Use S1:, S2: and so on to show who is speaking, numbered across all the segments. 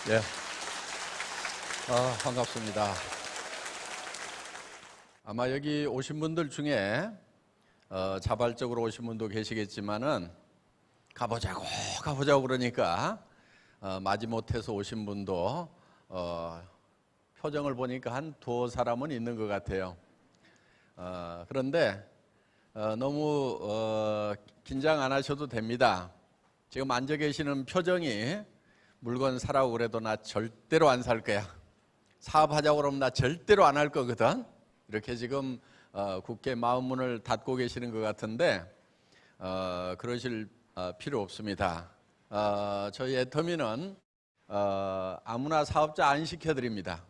S1: 예, 반갑습니다. 아마 여기 오신 분들 중에 자발적으로 오신 분도 계시겠지만은 가보자고 그러니까 마지못해서 오신 분도 표정을 보니까 한 두어 사람은 있는 것 같아요. 그런데 너무 긴장 안 하셔도 됩니다. 지금 앉아 계시는 표정이 물건 사라고 그래도 나 절대로 안 살 거야, 사업하자고 그러면 나 절대로 안 할 거거든, 이렇게 지금 굳게 마음문을 닫고 계시는 것 같은데 그러실 필요 없습니다. 저희 애터미는 아무나 사업자 안 시켜드립니다.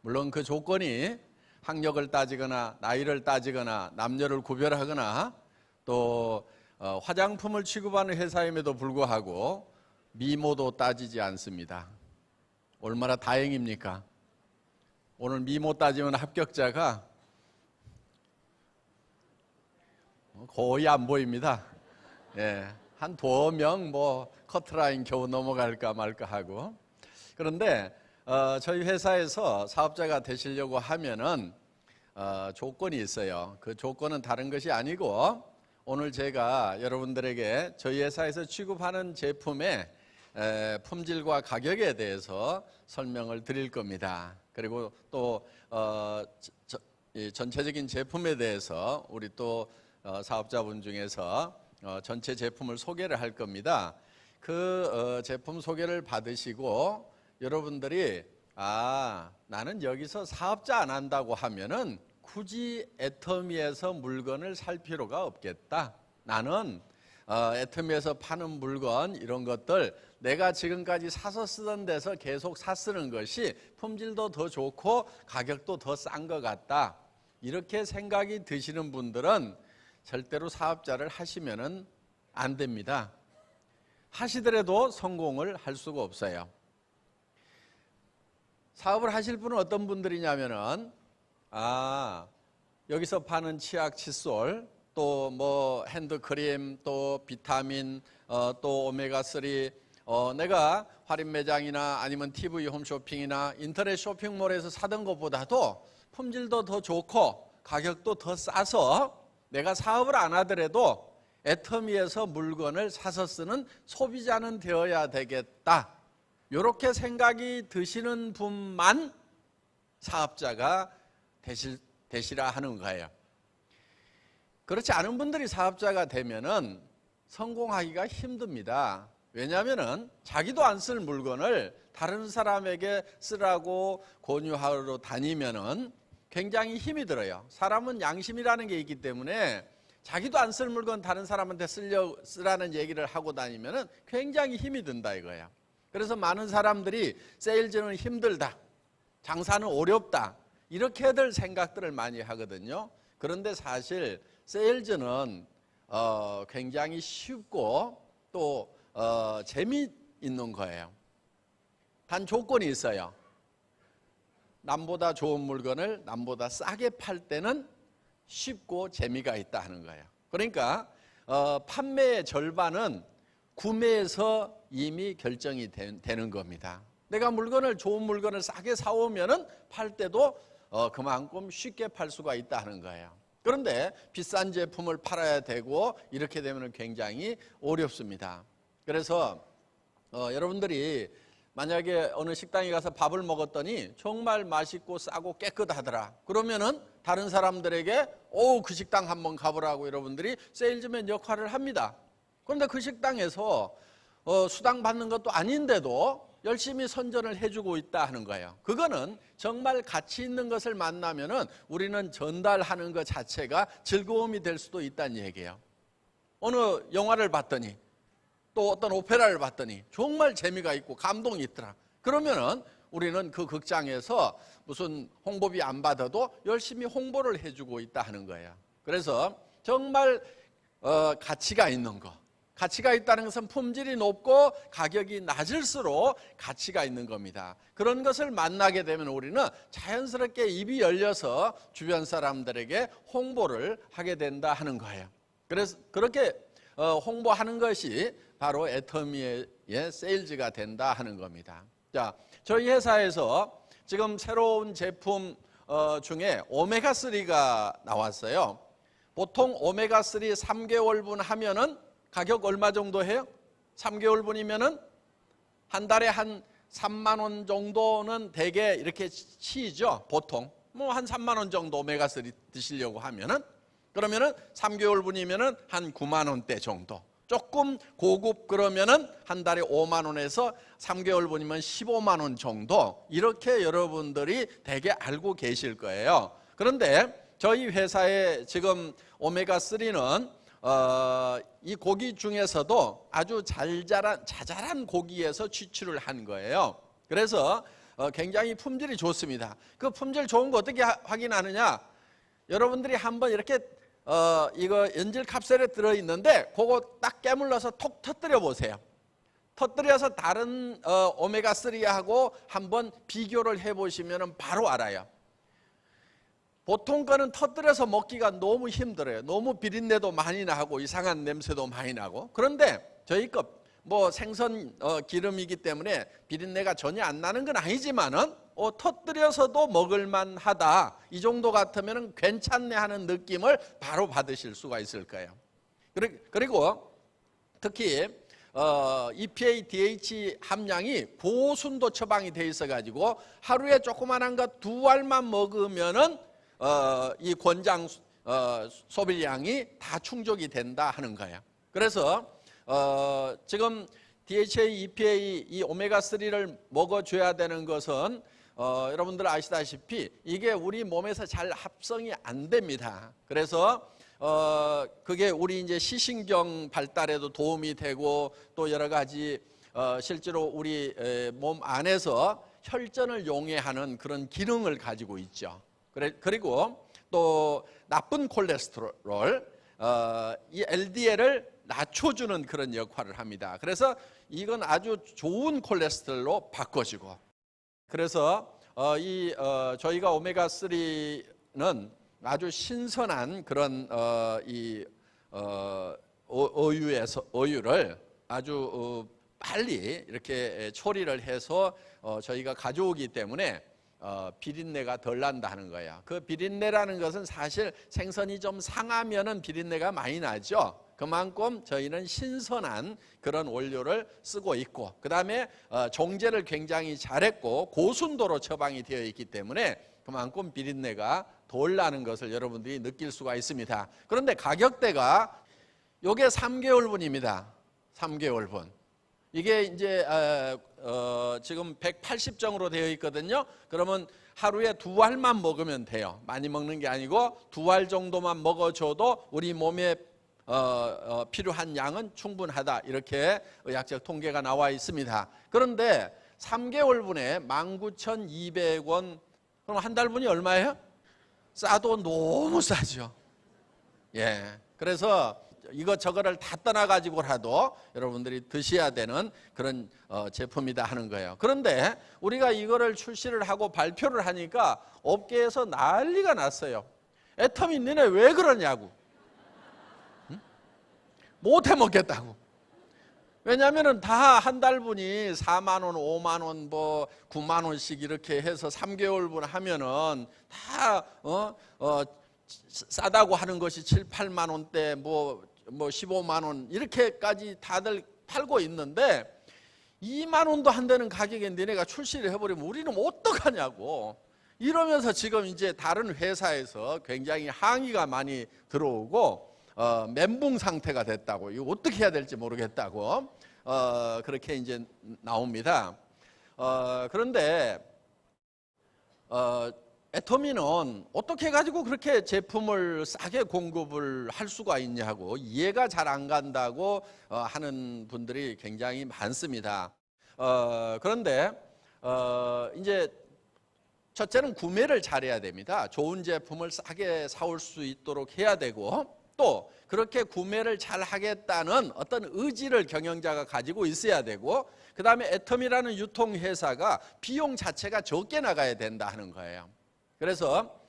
S1: 물론 그 조건이 학력을 따지거나 나이를 따지거나 남녀를 구별하거나 또 화장품을 취급하는 회사임에도 불구하고 미모도 따지지 않습니다. 얼마나 다행입니까? 오늘 미모 따지면 합격자가 거의 안 보입니다. 예, 한 두어 명 커트라인 겨우 넘어갈까 말까 하고. 그런데 저희 회사에서 사업자가 되시려고 하면은 조건이 있어요. 그 조건은 다른 것이 아니고 오늘 제가 여러분들에게 저희 회사에서 취급하는 제품의 품질과 가격에 대해서 설명을 드릴 겁니다. 그리고 또 전체적인 제품에 대해서 우리 또 사업자분 중에서 전체 제품을 소개를 할 겁니다. 그 제품 소개를 받으시고 여러분들이 나는 여기서 사업자 안 한다고 하면은 굳이 애터미에서 물건을 살 필요가 없겠다. 나는 애터미에서 파는 물건 이런 것들 내가 지금까지 사서 쓰던 데서 계속 쓰는 것이 품질도 더 좋고 가격도 더 싼 것 같다, 이렇게 생각이 드시는 분들은 절대로 사업자를 하시면은 안 됩니다. 하시더라도 성공을 할 수가 없어요. 사업을 하실 분은 어떤 분들이냐면은 여기서 파는 치약, 칫솔, 또 핸드크림, 또 비타민, 또 오메가3, 내가 할인 매장이나 아니면 TV 홈쇼핑이나 인터넷 쇼핑몰에서 사던 것보다도 품질도 더 좋고 가격도 더 싸서 내가 사업을 안 하더라도 애터미에서 물건을 사서 쓰는 소비자는 되어야 되겠다, 이렇게 생각이 드시는 분만 사업자가 되시라 하는 거예요. 그렇지 않은 분들이 사업자가 되면은 성공하기가 힘듭니다. 왜냐하면은 자기도 안 쓸 물건을 다른 사람에게 쓰라고 권유하러 다니면은 굉장히 힘이 들어요. 사람은 양심이라는 게 있기 때문에 자기도 안 쓸 물건 다른 사람한테 쓰라는 얘기를 하고 다니면은 굉장히 힘이 든다 이거예요. 그래서 많은 사람들이 세일즈는 힘들다, 장사는 어렵다, 이렇게들 생각들을 많이 하거든요. 그런데 사실 세일즈는 굉장히 쉽고 또 재미있는 거예요. 단 조건이 있어요. 남보다 좋은 물건을 남보다 싸게 팔 때는 쉽고 재미가 있다 하는 거예요. 그러니까 판매의 절반은 구매에서 이미 결정이 되는 겁니다. 내가 좋은 물건을 싸게 사오면은 팔 때도 그만큼 쉽게 팔 수가 있다 하는 거예요. 그런데 비싼 제품을 팔아야 되고 이렇게 되면 굉장히 어렵습니다. 그래서 여러분들이 만약에 어느 식당에 가서 밥을 먹었더니 정말 맛있고 싸고 깨끗하더라, 그러면은 다른 사람들에게 그 식당 한번 가보라고 여러분들이 세일즈맨 역할을 합니다. 그런데 그 식당에서 수당 받는 것도 아닌데도 열심히 선전을 해주고 있다 하는 거예요. 그거는 정말 가치 있는 것을 만나면은 우리는 전달하는 것 자체가 즐거움이 될 수도 있다는 얘기예요. 어느 영화를 봤더니 또 어떤 오페라를 봤더니 정말 재미가 있고 감동이 있더라, 그러면은 우리는 그 극장에서 무슨 홍보비 안 받아도 열심히 홍보를 해주고 있다 하는 거예요. 그래서 정말 가치가 있는 거, 가치가 있다는 것은 품질이 높고 가격이 낮을수록 가치가 있는 겁니다. 그런 것을 만나게 되면 우리는 자연스럽게 입이 열려서 주변 사람들에게 홍보를 하게 된다 하는 거예요. 그래서 그렇게 홍보하는 것이 바로 애터미의 세일즈가 된다 하는 겁니다. 자, 저희 회사에서 지금 새로운 제품 중에 오메가3가 나왔어요. 보통 오메가3 3개월분 하면은 가격 얼마 정도 해요? 3개월분이면은 한 달에 한 3만 원 정도는 되게 이렇게 치죠. 보통 뭐 한 3만 원 정도 오메가3 드시려고 하면은, 그러면은 3개월분이면은 한 9만 원대 정도. 조금 고급 그러면은 한 달에 5만 원에서 3개월분이면 15만 원 정도, 이렇게 여러분들이 되게 알고 계실 거예요. 그런데 저희 회사에 지금 오메가3는 이 고기 중에서도 아주 자잘한 고기에서 취출을 한 거예요. 그래서 굉장히 품질이 좋습니다. 그 품질 좋은 거 어떻게 확인하느냐? 여러분들이 한번 이렇게 이거 연질 캡슐에 들어있는데 그거 딱 깨물러서 톡 터뜨려 보세요. 터뜨려서 다른 오메가3하고 한번 비교를 해보시면 바로 알아요. 보통 거는 터뜨려서 먹기가 너무 힘들어요. 너무 비린내도 많이 나고 이상한 냄새도 많이 나고. 그런데 저희 거 뭐 생선 기름이기 때문에 비린내가 전혀 안 나는 건 아니지만은 터뜨려서도 먹을만 하다, 이 정도 같으면 괜찮네 하는 느낌을 바로 받으실 수가 있을 거예요. 그리고 특히 EPA DH 함량이 고순도 처방이 돼 있어 가지고 하루에 조그만한 거 2알만 먹으면은 이 권장 소비량이 다 충족이 된다 하는 거예요. 그래서 지금 DHA, EPA 이 오메가3를 먹어줘야 되는 것은 여러분들 아시다시피 이게 우리 몸에서 잘 합성이 안 됩니다. 그래서 그게 우리 이제 시신경 발달에도 도움이 되고 또 여러 가지 실제로 우리 몸 안에서 혈전을 용해하는 그런 기능을 가지고 있죠. 그리고 또 나쁜 콜레스테롤, 이 LDL을 낮춰주는 그런 역할을 합니다. 그래서 이건 아주 좋은 콜레스테롤로 바꿔지고, 그래서 저희가 오메가3는 아주 신선한 그런 어유를 아주 빨리 이렇게 처리를 해서 저희가 가져오기 때문에 비린내가 덜 난다 하는 거예요. 그 비린내라는 것은 사실 생선이 좀 상하면은 비린내가 많이 나죠. 그만큼 저희는 신선한 그런 원료를 쓰고 있고, 그 다음에 정제를 굉장히 잘했고 고순도로 처방이 되어 있기 때문에 그만큼 비린내가 덜 나는 것을 여러분들이 느낄 수가 있습니다. 그런데 가격대가 요게 3개월분입니다. 3개월분. 이게 이제 지금 180정으로 되어 있거든요. 그러면 하루에 2알만 먹으면 돼요. 많이 먹는 게 아니고 2알 정도만 먹어줘도 우리 몸에 필요한 양은 충분하다, 이렇게 의학적 통계가 나와 있습니다. 그런데 3개월분에 19,200원, 그럼 한 달분이 얼마예요? 싸도 너무 싸죠. 예, 그래서 이것저것을 다 떠나가지고라도 여러분들이 드셔야 되는 그런 제품이다 하는 거예요. 그런데 우리가 이거를 출시를 하고 발표를 하니까 업계에서 난리가 났어요. 애터미 너네 왜 그러냐고. 응? 못 해먹겠다고. 왜냐하면 다 한 달분이 4만 원, 5만 원, 뭐 9만 원씩 이렇게 해서 3개월분 하면은 다 싸다고 하는 것이 7, 8만 원대, 뭐 15만 원 이렇게까지 다들 팔고 있는데 2만 원도 안 되는 가격에 너네가 출시를 해버리면 우리는 어떡하냐고 이러면서 지금 이제 다른 회사에서 굉장히 항의가 많이 들어오고 멘붕 상태가 됐다고, 이거 어떻게 해야 될지 모르겠다고 그렇게 이제 나옵니다. 그런데 애터미는 어떻게 가지고 그렇게 제품을 싸게 공급을 할 수가 있냐고 이해가 잘 안 간다고 하는 분들이 굉장히 많습니다. 그런데 이제 첫째는 구매를 잘해야 됩니다. 좋은 제품을 싸게 사올 수 있도록 해야 되고, 또 그렇게 구매를 잘 하겠다는 어떤 의지를 경영자가 가지고 있어야 되고, 그 다음에 애터미라는 유통회사가 비용 자체가 적게 나가야 된다 하는 거예요. 그래서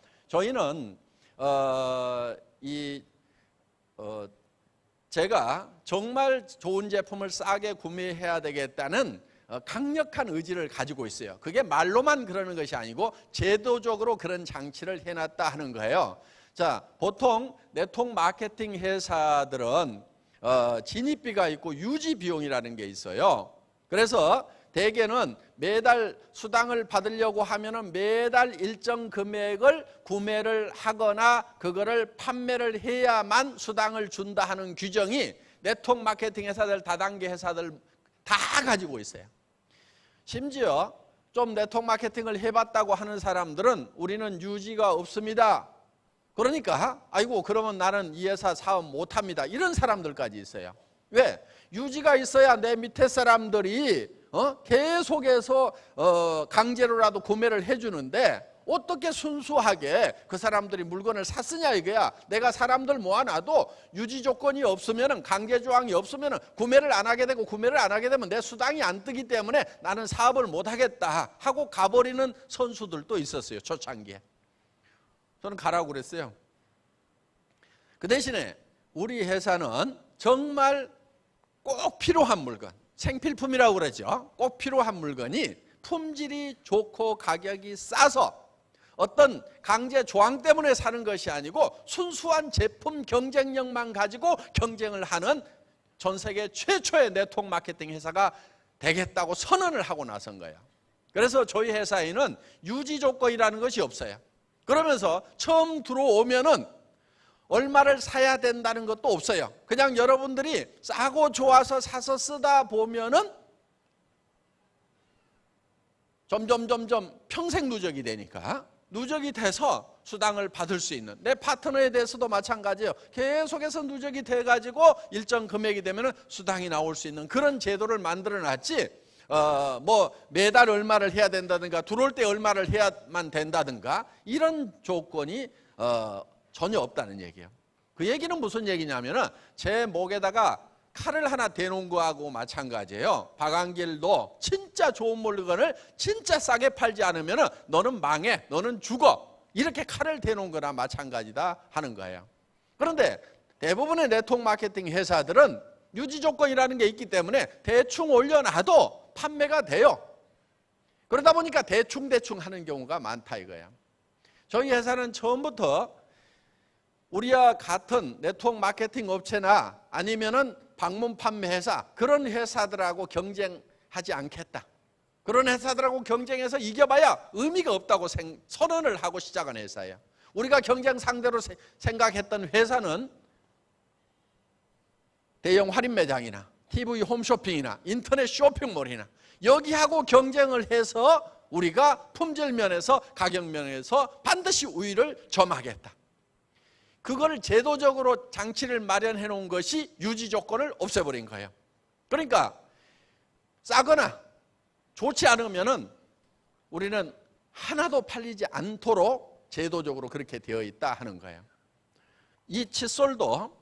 S1: 제가 정말 좋은 제품을 싸게 구매해야 되겠다는 강력한 의지를 가지고 있어요. 그게 말로만 그러는 것이 아니고 제도적으로 그런 장치를 해놨다 하는 거예요. 자, 보통 네트워크 마케팅 회사들은 진입비가 있고 유지 비용이라는 게 있어요. 그래서 대개는 매달 수당을 받으려고 하면은 매달 일정 금액을 구매를 하거나 그거를 판매를 해야만 수당을 준다 하는 규정이 네트워크 마케팅 회사들, 다단계 회사들 다 가지고 있어요. 심지어 좀 네트워크 마케팅을 해봤다고 하는 사람들은 우리는 유지가 없습니다. 그러니까 아이고 그러면 나는 이 회사 사업 못합니다. 이런 사람들까지 있어요. 왜? 유지가 있어야 내 밑에 사람들이 계속해서 강제로라도 구매를 해주는데 어떻게 순수하게 그 사람들이 물건을 샀으냐 이거야. 내가 사람들 모아놔도 유지 조건이 없으면, 강제 조항이 없으면 구매를 안 하게 되고, 구매를 안 하게 되면 내 수당이 안 뜨기 때문에 나는 사업을 못 하겠다 하고 가버리는 선수들도 있었어요. 초창기에. 저는 가라고 그랬어요. 그 대신에 우리 회사는 정말 꼭 필요한 물건, 생필품이라고 그러죠. 꼭 필요한 물건이 품질이 좋고 가격이 싸서 어떤 강제 조항 때문에 사는 것이 아니고 순수한 제품 경쟁력만 가지고 경쟁을 하는 전 세계 최초의 네트워크 마케팅 회사가 되겠다고 선언을 하고 나선 거예요. 그래서 저희 회사에는 유지 조건이라는 것이 없어요. 그러면서 처음 들어오면은 얼마를 사야 된다는 것도 없어요. 그냥 여러분들이 싸고 좋아서 사서 쓰다 보면은 점점 평생 누적이 되니까, 누적이 돼서 수당을 받을 수 있는, 내 파트너에 대해서도 마찬가지예요. 계속해서 누적이 돼가지고 일정 금액이 되면 수당이 나올 수 있는 그런 제도를 만들어 놨지, 뭐 매달 얼마를 해야 된다든가 들어올 때 얼마를 해야만 된다든가 이런 조건이 전혀 없다는 얘기예요. 그 얘기는 무슨 얘기냐면은 제 목에다가 칼을 하나 대놓은 거하고 마찬가지예요. 박한길도 진짜 좋은 물건을 진짜 싸게 팔지 않으면 너는 망해, 너는 죽어, 이렇게 칼을 대놓은 거나 마찬가지다 하는 거예요. 그런데 대부분의 네트워크 마케팅 회사들은 유지 조건이라는 게 있기 때문에 대충 올려놔도 판매가 돼요. 그러다 보니까 대충 하는 경우가 많다 이거예요. 저희 회사는 처음부터 우리와 같은 네트워크 마케팅 업체나 아니면은 방문 판매 회사, 그런 회사들하고 경쟁하지 않겠다. 그런 회사들하고 경쟁해서 이겨봐야 의미가 없다고 선언을 하고 시작한 회사예요. 우리가 경쟁 상대로 생각했던 회사는 대형 할인 매장이나 TV 홈쇼핑이나 인터넷 쇼핑몰이나 여기하고 경쟁을 해서 우리가 품질 면에서 가격 면에서 반드시 우위를 점하겠다. 그걸 제도적으로 장치를 마련해 놓은 것이 유지 조건을 없애버린 거예요. 그러니까 싸거나 좋지 않으면은 우리는 하나도 팔리지 않도록 제도적으로 그렇게 되어 있다 하는 거예요. 이 칫솔도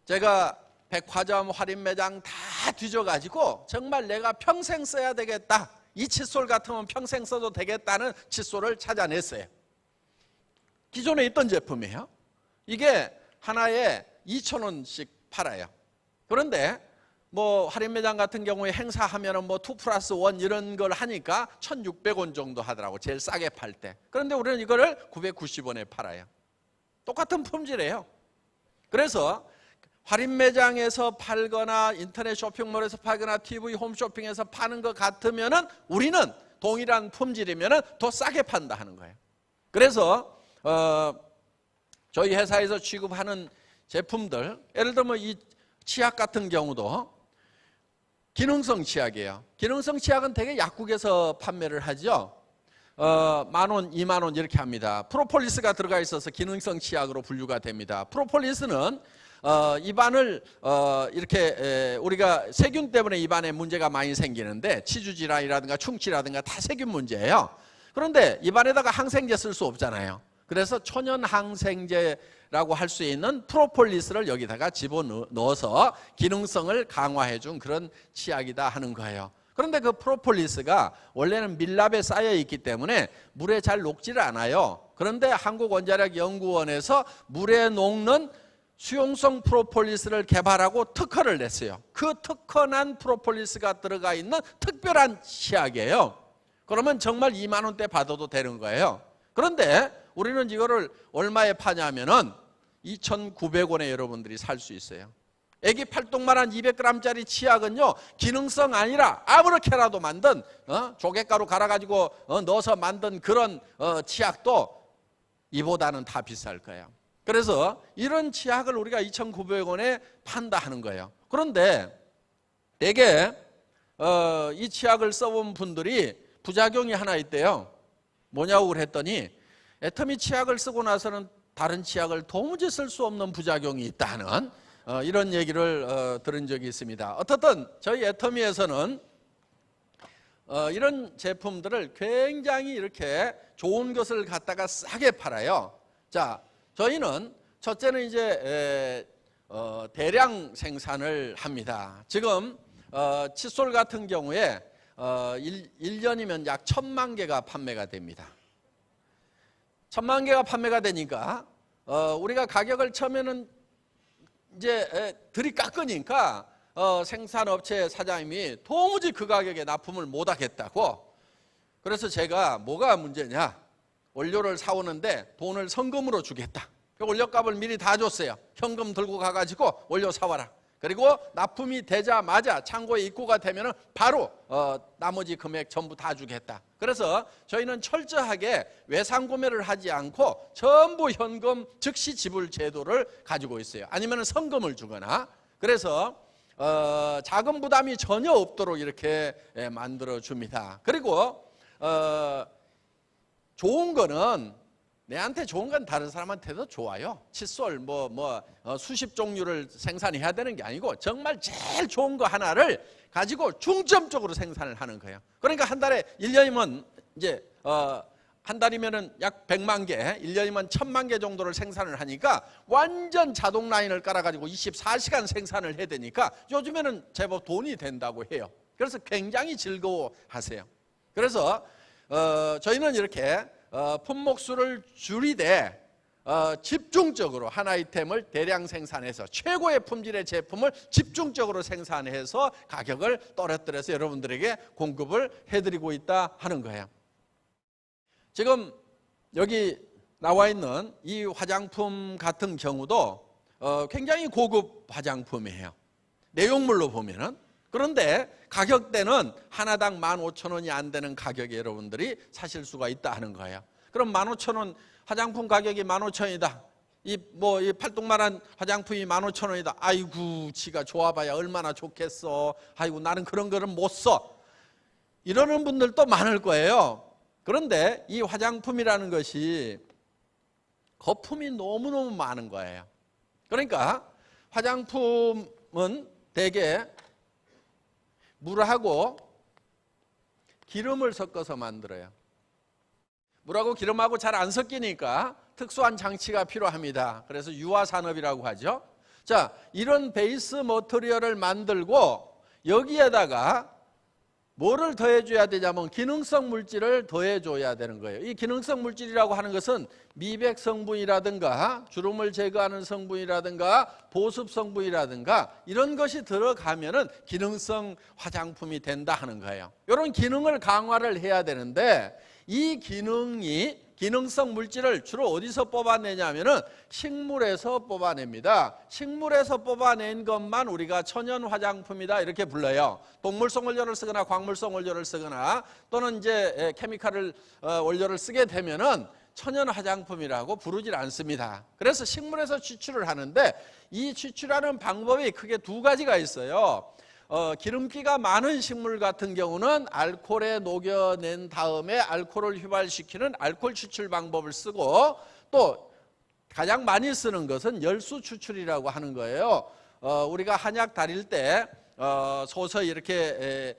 S1: 제가 백화점, 할인 매장 다 뒤져가지고 정말 내가 평생 써야 되겠다, 이 칫솔 같으면 평생 써도 되겠다는 칫솔을 찾아냈어요. 기존에 있던 제품이에요. 이게 하나에 2,000원씩 팔아요. 그런데 뭐 할인 매장 같은 경우에 행사하면은 뭐 2+1 이런 걸 하니까 1,600원 정도 하더라고, 제일 싸게 팔 때. 그런데 우리는 이거를 990원에 팔아요. 똑같은 품질이에요. 그래서 할인 매장에서 팔거나 인터넷 쇼핑몰에서 팔거나 TV 홈쇼핑에서 파는 것 같으면은 우리는 동일한 품질이면은 더 싸게 판다 하는 거예요. 그래서 저희 회사에서 취급하는 제품들, 예를 들면 이 치약 같은 경우도 기능성 치약이에요. 기능성 치약은 대개 약국에서 판매를 하죠. 10,000원, 20,000원 이렇게 합니다. 프로폴리스가 들어가 있어서 기능성 치약으로 분류가 됩니다. 프로폴리스는 입안을 이렇게 우리가 세균 때문에 입안에 문제가 많이 생기는데, 치주 질환이라든가 충치라든가 다 세균 문제예요. 그런데 입안에다가 항생제 쓸 수 없잖아요. 그래서 천연 항생제라고 할 수 있는 프로폴리스를 여기다가 집어넣어서 기능성을 강화해 준 그런 치약이다 하는 거예요. 그런데 그 프로폴리스가 원래는 밀랍에 쌓여 있기 때문에 물에 잘 녹지를 않아요. 그런데 한국원자력연구원에서 물에 녹는 수용성 프로폴리스를 개발하고 특허를 냈어요. 그 특허난 프로폴리스가 들어가 있는 특별한 치약이에요. 그러면 정말 2만 원대 받아도 되는 거예요. 그런데 우리는 이거를 얼마에 파냐면은 2,900원에 여러분들이 살 수 있어요. 애기 팔뚝만한 200g짜리 치약은요, 기능성 아니라 아무렇게라도 만든 조개가루 갈아가지고 넣어서 만든 그런 치약도 이보다는 다 비쌀 거예요. 그래서 이런 치약을 우리가 2,900원에 판다 하는 거예요. 그런데 대개 이 치약을 써본 분들이 부작용이 하나 있대요. 뭐냐고 그랬더니 애터미 치약을 쓰고 나서는 다른 치약을 도무지 쓸 수 없는 부작용이 있다는 이런 얘기를 들은 적이 있습니다. 어떻든 저희 애터미에서는 이런 제품들을 굉장히 이렇게 좋은 것을 갖다가 싸게 팔아요. 자, 저희는 첫째는 이제 대량 생산을 합니다. 지금 칫솔 같은 경우에 1년이면 약 1,000만 개가 판매가 됩니다. 1,000만 개가 판매가 되니까 우리가 가격을 처음에는 이제 들이 깎으니까 생산업체 사장님이 도무지 그 가격에 납품을 못 하겠다고. 그래서 제가 뭐가 문제냐, 원료를 사오는데 돈을 성금으로 주겠다. 원료값을 미리 다 줬어요. 현금 들고 가가지고 원료 사와라. 그리고 납품이 되자마자 창고에 입고가 되면 바로 나머지 금액 전부 다 주겠다. 그래서 저희는 철저하게 외상 구매를 하지 않고 전부 현금 즉시 지불 제도를 가지고 있어요. 아니면 성금을 주거나. 그래서 자금 부담이 전혀 없도록 이렇게 만들어 줍니다. 그리고 좋은 거는, 내한테 좋은 건 다른 사람한테도 좋아요. 칫솔 수십 종류를 생산해야 되는 게 아니고 정말 제일 좋은 거 하나를 가지고 중점적으로 생산을 하는 거예요. 그러니까 한 달에 1년이면 이제 한 달이면은 약 100만 개, 1년이면 1,000만 개 정도를 생산을 하니까 완전 자동 라인을 깔아가지고 24시간 생산을 해야 되니까 요즘에는 제법 돈이 된다고 해요. 그래서 굉장히 즐거워하세요. 그래서 저희는 이렇게 품목수를 줄이되 집중적으로 한 아이템을 대량 생산해서 최고의 품질의 제품을 집중적으로 생산해서 가격을 떨어뜨려서 여러분들에게 공급을 해드리고 있다 하는 거예요. 지금 여기 나와 있는 이 화장품 같은 경우도 굉장히 고급 화장품이에요. 내용물로 보면은. 그런데 가격대는 하나당 15,000원이 안 되는 가격에 여러분들이 사실 수가 있다 하는 거예요. 그럼 15,000원, 화장품 가격이 15,000원이다. 이 팔뚝만한 화장품이 15,000원이다. 아이고, 지가 좋아봐야 얼마나 좋겠어. 아이고, 나는 그런 거는 못 써. 이러는 분들도 많을 거예요. 그런데 이 화장품이라는 것이 거품이 너무너무 많은 거예요. 그러니까 화장품은 대개 물하고 기름을 섞어서 만들어요. 물하고 기름하고 잘 안 섞이니까 특수한 장치가 필요합니다. 그래서 유화산업이라고 하죠. 자, 이런 베이스 머티리얼을 만들고 여기에다가 뭐를 더해줘야 되냐면 기능성 물질을 더해줘야 되는 거예요. 이 기능성 물질이라고 하는 것은 미백 성분이라든가 주름을 제거하는 성분이라든가 보습 성분이라든가 이런 것이 들어가면은 기능성 화장품이 된다 하는 거예요. 이런 기능을 강화를 해야 되는데 이 기능성 물질을 주로 어디서 뽑아내냐면은 식물에서 뽑아냅니다. 식물에서 뽑아낸 것만 우리가 천연 화장품이다 이렇게 불러요. 동물성 원료를 쓰거나 광물성 원료를 쓰거나 또는 이제 케미칼을 원료를 쓰게 되면은 천연 화장품이라고 부르질 않습니다. 그래서 식물에서 추출을 하는데 이 추출하는 방법이 크게 두 가지가 있어요. 기름기가 많은 식물 같은 경우는 알코올에 녹여낸 다음에 알코올을 휘발시키는 알코올 추출 방법을 쓰고 또 가장 많이 쓰는 것은 열수 추출이라고 하는 거예요. 우리가 한약 다릴 때 서서히 이렇게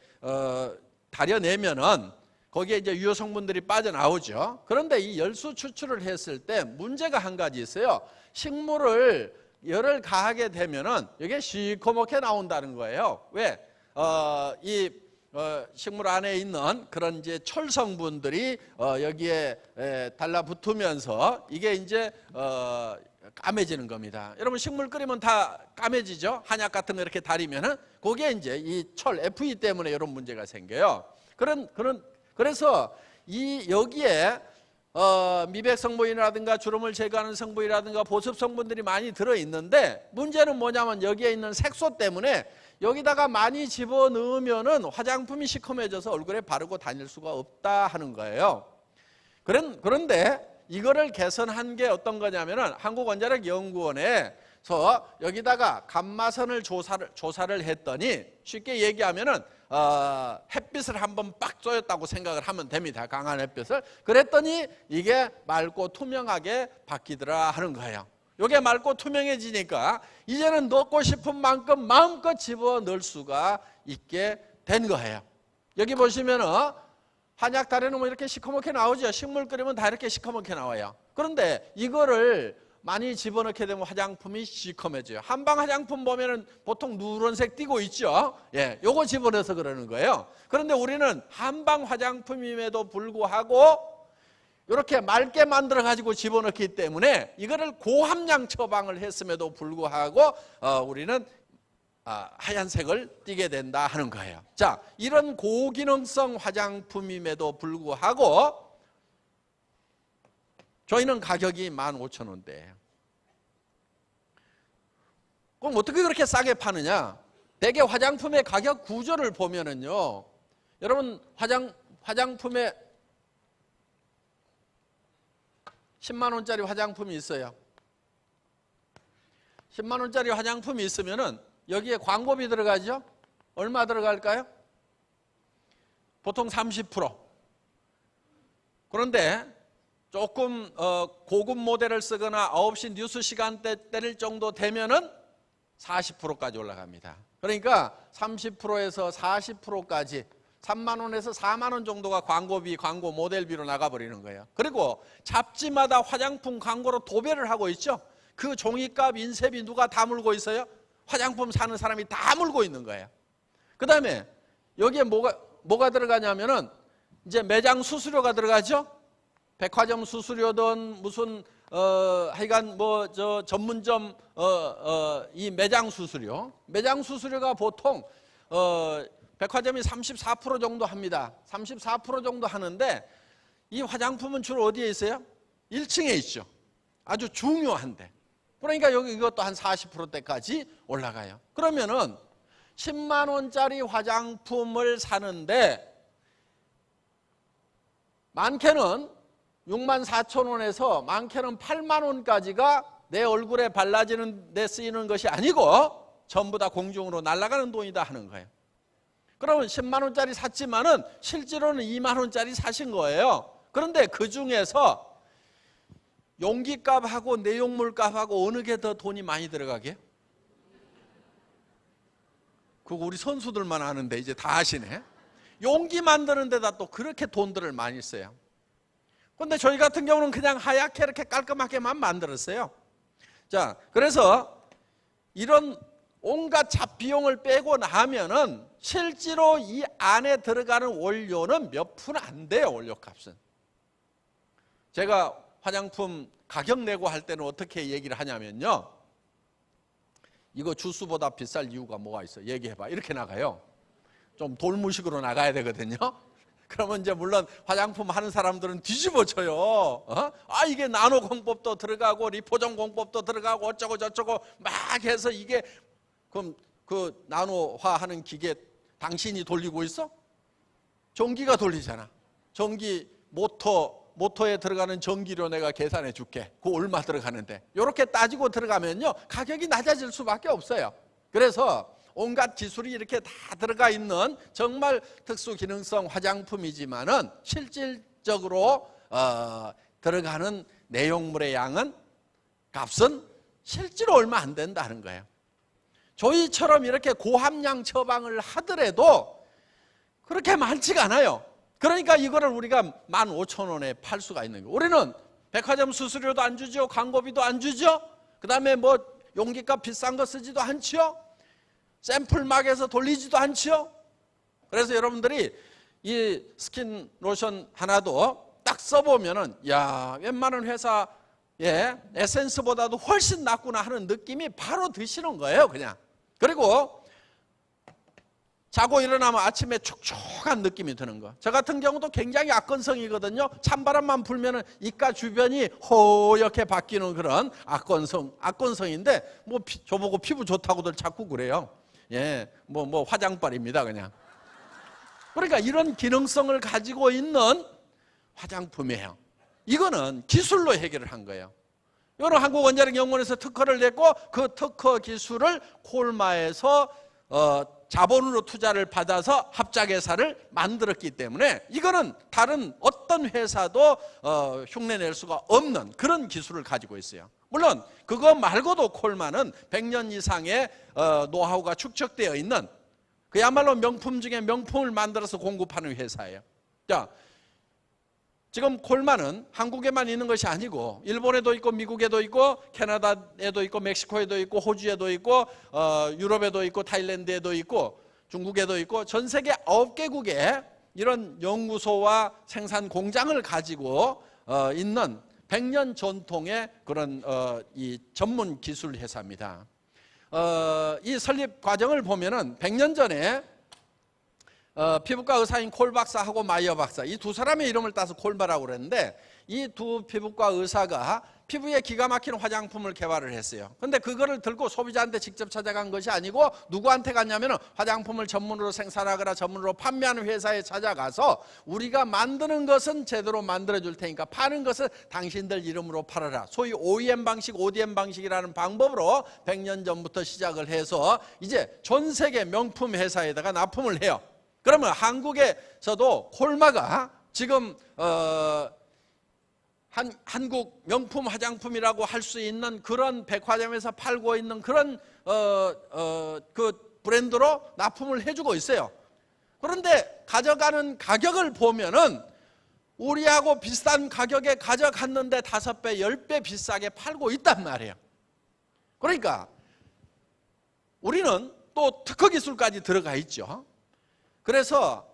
S1: 다려내면은 거기에 이제 유효 성분들이 빠져나오죠. 그런데 이 열수 추출을 했을 때 문제가 한 가지 있어요. 식물을 열을 가하게 되면은 이게 시커멓게 나온다는 거예요. 왜? 이 식물 안에 있는 그런 이제 철 성분들이 여기에 달라붙으면서 이게 이제 까매지는 겁니다. 여러분 식물 끓이면 다 까매지죠? 한약 같은 거 이렇게 다리면은 그게 이제 이 철 Fe 때문에 이런 문제가 생겨요. 그래서 이 여기에 미백 성분이라든가 주름을 제거하는 성분이라든가 보습 성분들이 많이 들어 있는데 문제는 뭐냐면 여기에 있는 색소 때문에 여기다가 많이 집어 넣으면은 화장품이 시커매져서 얼굴에 바르고 다닐 수가 없다 하는 거예요. 그런데 이거를 개선한 게 어떤 거냐면은 한국원자력연구원에서 여기다가 감마선을 조사를 했더니 쉽게 얘기하면은 햇빛을 한번 빡 쏘였다고 생각을 하면 됩니다. 강한 햇빛을. 그랬더니 이게 맑고 투명하게 바뀌더라 하는 거예요. 이게 맑고 투명해지니까 이제는 넣고 싶은 만큼 마음껏 집어 넣을 수가 있게 된 거예요. 여기 보시면은 한약 다리는 뭐 이렇게 시커멓게 나오죠. 식물 끓이면 다 이렇게 시커멓게 나와요. 그런데 이거를 많이 집어넣게 되면 화장품이 시커매져요. 한방 화장품 보면은 보통 누런색 띄고 있죠. 예, 요거 집어넣어서 그러는 거예요. 그런데 우리는 한방 화장품임에도 불구하고 이렇게 맑게 만들어 가지고 집어넣기 때문에 이거를 고함량 처방을 했음에도 불구하고 우리는 하얀색을 띠게 된다 하는 거예요. 자, 이런 고기능성 화장품임에도 불구하고 저희는 가격이 15,000원대예요. 그럼 어떻게 그렇게 싸게 파느냐? 대개 화장품의 가격 구조를 보면은요, 여러분 화장품에 10만 원짜리 화장품이 있어요. 10만 원짜리 화장품이 있으면은 여기에 광고비 들어가죠? 얼마 들어갈까요? 보통 30%. 그런데 조금 고급 모델을 쓰거나 9시 뉴스 시간대 때릴 정도 되면은 40%까지 올라갑니다. 그러니까 30%에서 40%까지 3만 원에서 4만 원 정도가 광고비, 광고 모델비로 나가버리는 거예요. 그리고 잡지마다 화장품 광고로 도배를 하고 있죠. 그 종이값, 인쇄비 누가 다 물고 있어요? 화장품 사는 사람이 다 물고 있는 거예요. 그 다음에 여기에 뭐가 들어가냐면은 이제 매장 수수료가 들어가죠. 백화점 수수료든 무슨 하여간 뭐 저 전문점 이 매장 수수료가 보통 백화점이 34% 정도 합니다. 34% 정도 하는데 이 화장품은 주로 어디에 있어요? 1층에 있죠. 아주 중요한데. 그러니까 여기 이것도 한 40%대까지 올라가요. 그러면은 10만 원짜리 화장품을 사는데 많게는 64,000원에서 많게는 8만 원까지가 내 얼굴에 발라지는 데 쓰이는 것이 아니고 전부 다 공중으로 날아가는 돈이다 하는 거예요. 그러면 10만 원짜리 샀지만은 실제로는 2만 원짜리 사신 거예요. 그런데 그 중에서 용기값하고 내용물값하고 어느 게 더 돈이 많이 들어가게? 그거 우리 선수들만 아는데 이제 다 아시네. 용기 만드는 데다 또 그렇게 돈들을 많이 써요. 그런데 저희 같은 경우는 그냥 하얗게 이렇게 깔끔하게만 만들었어요. 자, 그래서 이런 온갖 잡비용을 빼고 나면은 실제로 이 안에 들어가는 원료는 몇 푼 안 돼요, 원료값은. 제가 화장품 가격 내고 할 때는 어떻게 얘기를 하냐면요. 이거 주스보다 비쌀 이유가 뭐가 있어? 얘기해봐. 이렇게 나가요. 좀 돌무식으로 나가야 되거든요. 그러면 이제 물론 화장품 하는 사람들은 뒤집어져요. 이게 나노 공법도 들어가고 리포정 공법도 들어가고 어쩌고 저쩌고 막 해서 이게 그럼 그 나노화 하는 기계 당신이 돌리고 있어? 전기가 돌리잖아. 전기 모터에 들어가는 전기료 내가 계산해 줄게. 그거 얼마 들어가는데. 이렇게 따지고 들어가면요. 가격이 낮아질 수밖에 없어요. 그래서 온갖 기술이 이렇게 다 들어가 있는 정말 특수 기능성 화장품이지만은 실질적으로 들어가는 내용물의 양은 값은 실제로 얼마 안 된다는 거예요. 저희처럼 이렇게 고함량 처방을 하더라도 그렇게 많지가 않아요. 그러니까 이거를 우리가 15,000원에 팔 수가 있는 거예요. 우리는 백화점 수수료도 안 주죠. 광고비도 안 주죠. 그 다음에 뭐 용기값 비싼 거 쓰지도 않죠. 샘플막에서 돌리지도 않죠. 그래서 여러분들이 이 스킨 로션 하나도 딱 써보면은 야, 웬만한 회사 에센스보다도 훨씬 낫구나 하는 느낌이 바로 드시는 거예요, 그냥. 그리고 자고 일어나면 아침에 촉촉한 느낌이 드는 거. 저 같은 경우도 굉장히 악건성이거든요. 찬바람만 불면은 입가 주변이 허옇게 바뀌는 그런 악건성인데, 뭐 저보고 피부 좋다고들 자꾸 그래요. 뭐 화장빨입니다, 그냥. 그러니까 이런 기능성을 가지고 있는 화장품이에요. 이거는 기술로 해결을 한 거예요. 이거는 한국원자력연구원에서 특허를 냈고, 그 특허 기술을 콜마에서 자본으로 투자를 받아서 합작회사를 만들었기 때문에 이거는 다른 어떤 회사도 흉내낼 수가 없는 그런 기술을 가지고 있어요. 물론 그거 말고도 콜마는 100년 이상의 노하우가 축적되어 있는 그야말로 명품 중에 명품을 만들어서 공급하는 회사예요. 자, 지금 콜마는 한국에만 있는 것이 아니고 일본에도 있고 미국에도 있고 캐나다에도 있고 멕시코에도 있고 호주에도 있고 유럽에도 있고 타일랜드에도 있고 중국에도 있고 전 세계 9개국에 이런 연구소와 생산 공장을 가지고 있는 100년 전통의 그런 이 전문 기술 회사입니다. 이 설립 과정을 보면은 100년 전에 피부과 의사인 콜 박사하고 마이어 박사, 이 두 사람의 이름을 따서 콜바라고 그랬는데, 이 두 피부과 의사가 피부에 기가 막힌 화장품을 개발을 했어요. 근데 그거를 들고 소비자한테 직접 찾아간 것이 아니고 누구한테 갔냐면 화장품을 전문으로 생산하거나 전문으로 판매하는 회사에 찾아가서 우리가 만드는 것은 제대로 만들어 줄 테니까 파는 것은 당신들 이름으로 팔아라. 소위 OEM 방식, ODM 방식이라는 방법으로 100년 전부터 시작을 해서 이제 전 세계 명품 회사에다가 납품을 해요. 그러면 한국에서도 콜마가 지금 한국 명품 화장품이라고 할 수 있는 그런 백화점에서 팔고 있는 그런 그 브랜드로 납품을 해주고 있어요. 그런데 가져가는 가격을 보면은 우리하고 비슷한 가격에 가져갔는데 5배, 10배 비싸게 팔고 있단 말이에요. 그러니까 우리는 또 특허 기술까지 들어가 있죠. 그래서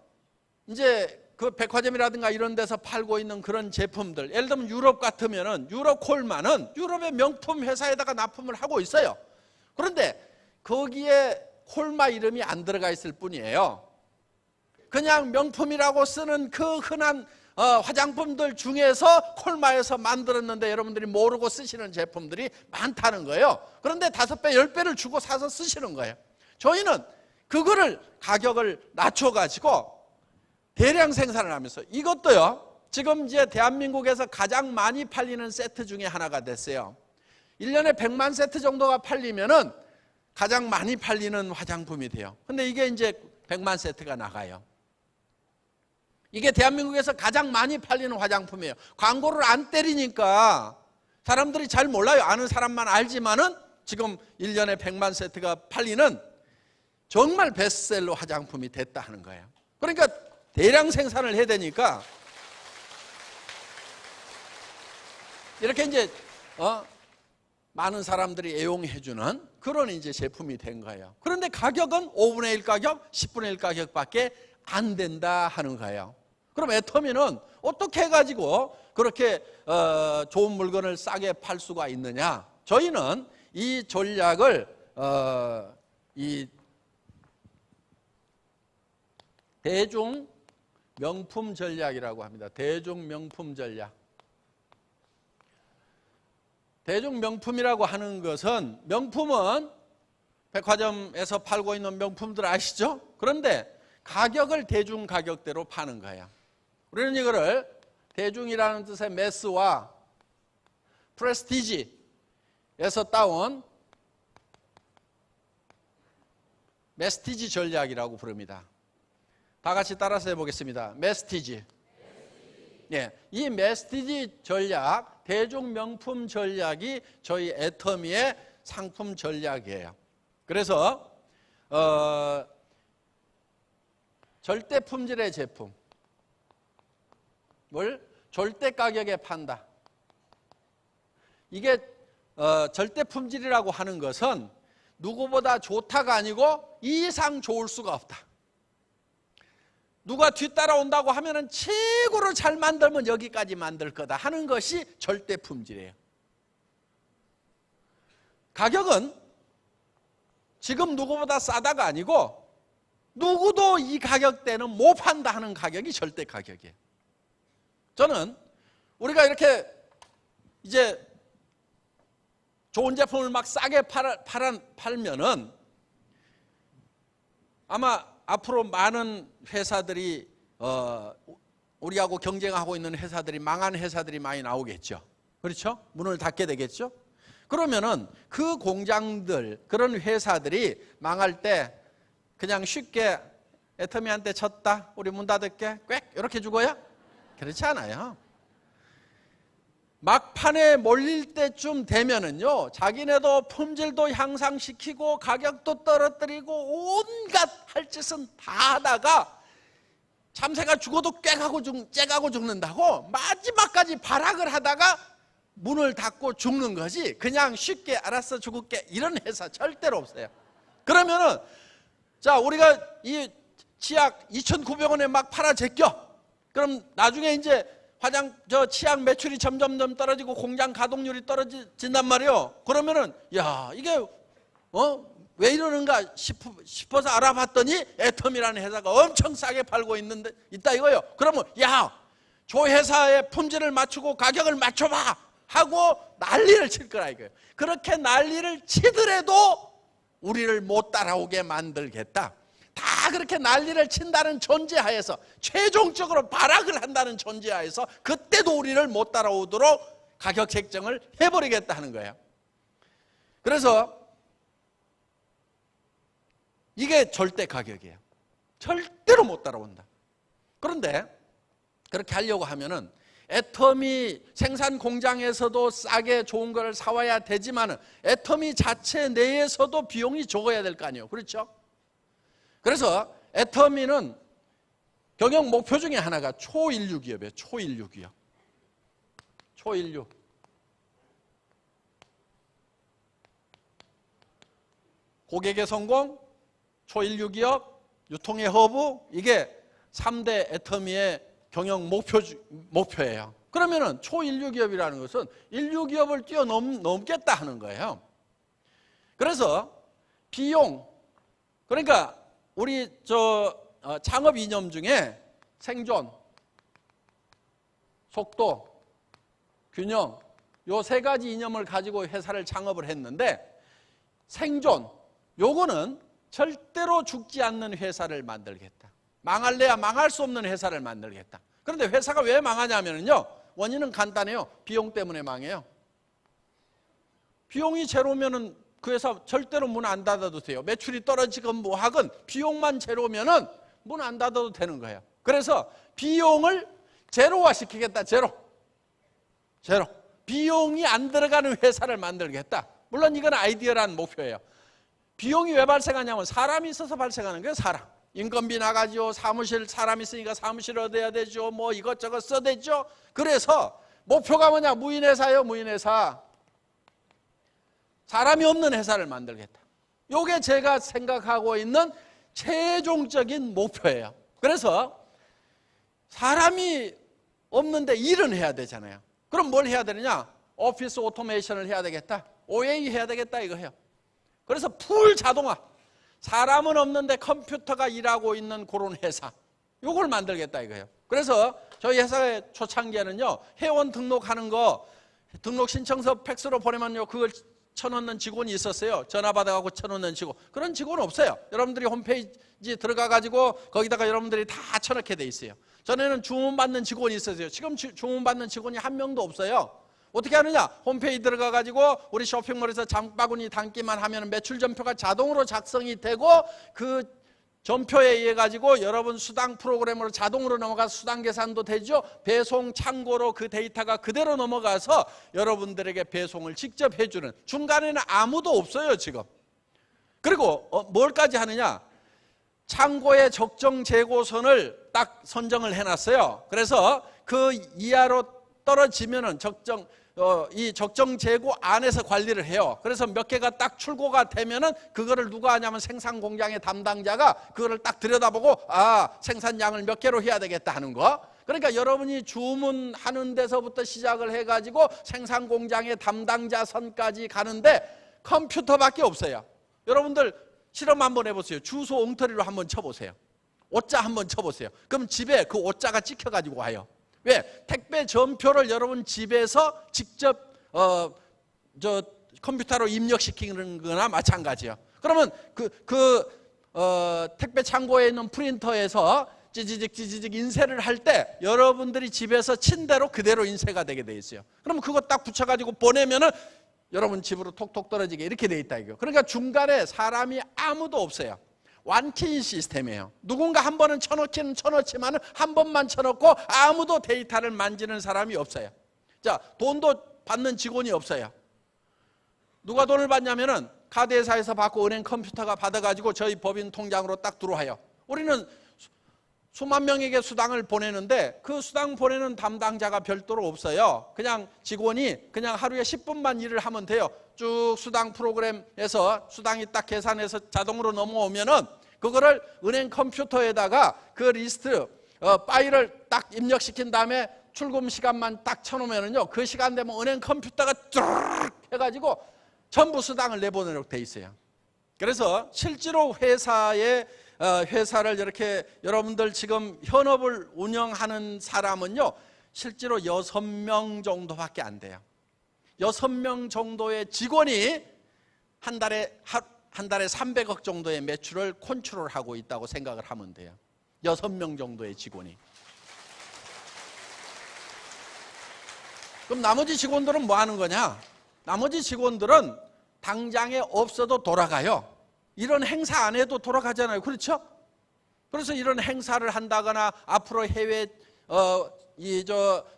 S1: 이제 그 백화점이라든가 이런 데서 팔고 있는 그런 제품들, 예를 들면 유럽 같으면은 유럽 콜마는 유럽의 명품 회사에다가 납품을 하고 있어요. 그런데 거기에 콜마 이름이 안 들어가 있을 뿐이에요. 그냥 명품이라고 쓰는 그 흔한 화장품들 중에서 콜마에서 만들었는데 여러분들이 모르고 쓰시는 제품들이 많다는 거예요. 그런데 5배, 10배를 주고 사서 쓰시는 거예요. 저희는 그거를 가격을 낮춰가지고 대량 생산을 하면서 이것도요, 지금 이제 대한민국에서 가장 많이 팔리는 세트 중에 하나가 됐어요. 1년에 100만 세트 정도가 팔리면은 가장 많이 팔리는 화장품이 돼요. 근데 이게 이제 100만 세트가 나가요. 이게 대한민국에서 가장 많이 팔리는 화장품이에요. 광고를 안 때리니까 사람들이 잘 몰라요. 아는 사람만 알지만은 지금 1년에 100만 세트가 팔리는 정말 베스트셀러 화장품이 됐다 하는 거예요. 그러니까 대량 생산을 해야 되니까 이렇게 이제 많은 사람들이 애용해주는 그런 이제 제품이 된 거예요. 그런데 가격은 5분의 1 가격, 10분의 1 가격밖에 안 된다 하는 거예요. 그럼 애터미는 어떻게 해가지고 그렇게 좋은 물건을 싸게 팔 수가 있느냐? 저희는 이 전략을 이 대중 명품 전략이라고 합니다. 대중 명품 전략. 대중 명품이라고 하는 것은, 명품은 백화점에서 팔고 있는 명품들 아시죠? 그런데 가격을 대중 가격대로 파는 거예요. 우리는 이거를 대중이라는 뜻의 매스와 프레스티지에서 따온 메스티지 전략이라고 부릅니다. 다 같이 따라서 해보겠습니다. 메스티지. 예, 이 메스티지 전략, 대중 명품 전략이 저희 애터미의 상품 전략이에요. 그래서 절대 품질의 제품을 절대 가격에 판다. 이게 절대 품질이라고 하는 것은 누구보다 좋다가 아니고 이 이상 좋을 수가 없다. 누가 뒤따라온다고 하면은 최고로 잘 만들면 여기까지 만들 거다 하는 것이 절대 품질이에요. 가격은 지금 누구보다 싸다가 아니고 누구도 이 가격대는 못 판다 하는 가격이 절대 가격이에요. 저는 우리가 이렇게 이제 좋은 제품을 막 싸게 팔면은 아마 앞으로 많은 회사들이 우리하고 경쟁하고 있는 회사들이 망한 회사들이 많이 나오겠죠. 그렇죠? 문을 닫게 되겠죠. 그러면은 그 공장들, 그런 회사들이 망할 때 그냥 쉽게 애터미한테 졌다, 우리 문 닫을게, 꽥 이렇게 죽어요? 그렇지 않아요. 막판에 몰릴 때쯤 되면은요, 자기네도 품질도 향상시키고 가격도 떨어뜨리고 온갖 할 짓은 다 하다가 참새가 죽어도 꽥하고 쨍하고 죽는다고 마지막까지 발악을 하다가 문을 닫고 죽는 거지, 그냥 쉽게 알아서 죽을게 이런 회사 절대로 없어요. 그러면은 자, 우리가 이 치약 2,900원에 막 팔아 제껴. 그럼 나중에 이제 치약 매출이 점점 떨어지고 공장 가동률이 떨어진단 말이에요. 그러면은 야, 이게 왜 이러는가 싶어서 알아봤더니 애텀이라는 회사가 엄청 싸게 팔고 있다 이거예요. 그러면 야, 저 회사의 품질을 맞추고 가격을 맞춰봐 하고 난리를 칠 거라 이거예요. 그렇게 난리를 치더라도 우리를 못 따라오게 만들겠다. 다 그렇게 난리를 친다는 존재하에서, 최종적으로 발악을 한다는 존재하에서 그때도 우리를 못 따라오도록 가격 책정을 해버리겠다 하는 거예요. 그래서 이게 절대 가격이에요. 절대로 못 따라온다. 그런데 그렇게 하려고 하면은 애터미 생산 공장에서도 싸게 좋은 걸 사와야 되지만 애터미 자체 내에서도 비용이 적어야 될 거 아니에요. 그렇죠? 그래서 애터미는 경영 목표 중에 하나가 초인류 기업이에요. 초인류 기업. 초인류. 고객의 성공, 초인류 기업, 유통의 허브, 이게 3대 애터미의 경영 목표예요. 그러면은 초인류 기업이라는 것은 인류 기업을 뛰어넘겠다 하는 거예요. 그래서 비용, 그러니까 우리 창업 이념 중에 생존, 속도, 균형, 요 세 가지 이념을 가지고 회사를 창업을 했는데, 생존, 요거는 절대로 죽지 않는 회사를 만들겠다. 망할래야 망할 수 없는 회사를 만들겠다. 그런데 회사가 왜 망하냐면요, 원인은 간단해요. 비용 때문에 망해요. 비용이 제로면은 그 회사 절대로 문 안 닫아도 돼요. 매출이 떨어지건 뭐 하건 비용만 제로면은 문 안 닫아도 되는 거예요. 그래서 비용을 제로화 시키겠다. 제로. 비용이 안 들어가는 회사를 만들겠다. 물론 이건 아이디어라는 목표예요. 비용이 왜 발생하냐면 사람이 있어서 발생하는 거예요. 사람. 인건비 나가죠. 사무실 사람 있으니까 사무실 얻어야 되죠. 뭐 이것저것 써대죠. 그래서 목표가 뭐냐? 무인회사예요. 무인회사. 사람이 없는 회사를 만들겠다. 이게 제가 생각하고 있는 최종적인 목표예요. 그래서 사람이 없는데 일은 해야 되잖아요. 그럼 뭘 해야 되느냐? 오피스 오토메이션을 해야 되겠다. OA 해야 되겠다 이거예요. 그래서 풀 자동화. 사람은 없는데 컴퓨터가 일하고 있는 그런 회사. 이걸 만들겠다 이거예요. 그래서 저희 회사의 초창기에는요, 회원 등록하는 거, 등록 신청서 팩스로 보내면요, 그걸 쳐놓는 직원이 있었어요. 전화 받아가고 쳐놓는 직원. 그런 직원은 없어요. 여러분들이 홈페이지 들어가가지고 거기다가 여러분들이 다 쳐넣게 돼 있어요. 전에는 주문받는 직원이 있었어요. 지금 주문받는 직원이 한 명도 없어요. 어떻게 하느냐? 홈페이지 들어가가지고 우리 쇼핑몰에서 장바구니 담기만 하면 매출 전표가 자동으로 작성이 되고, 그 전표에 의해 가지고 여러분 수당 프로그램으로 자동으로 넘어가서 수당 계산도 되죠. 배송 창고로 그 데이터가 그대로 넘어가서 여러분들에게 배송을 직접 해주는, 중간에는 아무도 없어요 지금. 그리고 뭘까지 하느냐? 창고의 적정 재고선을 딱 선정을 해놨어요. 그래서 그 이하로 떨어지면은 이 적정 재고 안에서 관리를 해요. 그래서 몇 개가 딱 출고가 되면은 그거를 누가 하냐면 생산 공장의 담당자가 그거를 딱 들여다보고, 생산량을 몇 개로 해야 되겠다 하는 거. 그러니까 여러분이 주문하는 데서부터 시작을 해가지고 생산 공장의 담당자 선까지 가는데 컴퓨터밖에 없어요. 여러분들 실험 한번 해보세요. 주소 엉터리로 한번 쳐보세요. 오자 한번 쳐보세요. 그럼 집에 그 오자가 찍혀가지고 와요. 왜? 택배 전표를 여러분 집에서 직접 컴퓨터로 입력시키는 거나 마찬가지예요. 그러면 택배 창고에 있는 프린터에서 찌지직 인쇄를 할 때 여러분들이 집에서 친 대로 그대로 인쇄가 되게 돼 있어요. 그러면 그거 딱 붙여가지고 보내면은 여러분 집으로 톡톡 떨어지게 이렇게 돼 있다 이거. 그러니까 중간에 사람이 아무도 없어요. 완키인 시스템이에요. 누군가 한 번은 쳐넣기는 쳐넣지만 한 번만 쳐넣고 아무도 데이터를 만지는 사람이 없어요. 자, 돈도 받는 직원이 없어요. 누가 돈을 받냐면은 카드회사에서 받고 은행 컴퓨터가 받아가지고 저희 법인 통장으로 딱 들어와요. 우리는 수만 명에게 수당을 보내는데 그 수당 보내는 담당자가 별도로 없어요. 그냥 직원이 그냥 하루에 10분만 일을 하면 돼요. 쭉 수당 프로그램에서 수당이 딱 계산해서 자동으로 넘어오면은 그거를 은행 컴퓨터에다가 그 리스트 파일을 딱 입력시킨 다음에 출금 시간만 딱 쳐놓으면은요, 그 시간 되면 은행 컴퓨터가 쭉 해가지고 전부 수당을 내보내도록 돼 있어요. 그래서 실제로 회사를 이렇게 여러분들 지금 현업을 운영하는 사람은요, 실제로 6명 정도밖에 안 돼요. 6명 정도의 직원이 한 달에 300억 정도의 매출을 컨트롤하고 있다고 생각을 하면 돼요. 6명 정도의 직원이. 그럼 나머지 직원들은 뭐 하는 거냐? 나머지 직원들은 당장에 없어도 돌아가요. 이런 행사 안 해도 돌아가잖아요. 그렇죠? 그래서 이런 행사를 한다거나 앞으로 해외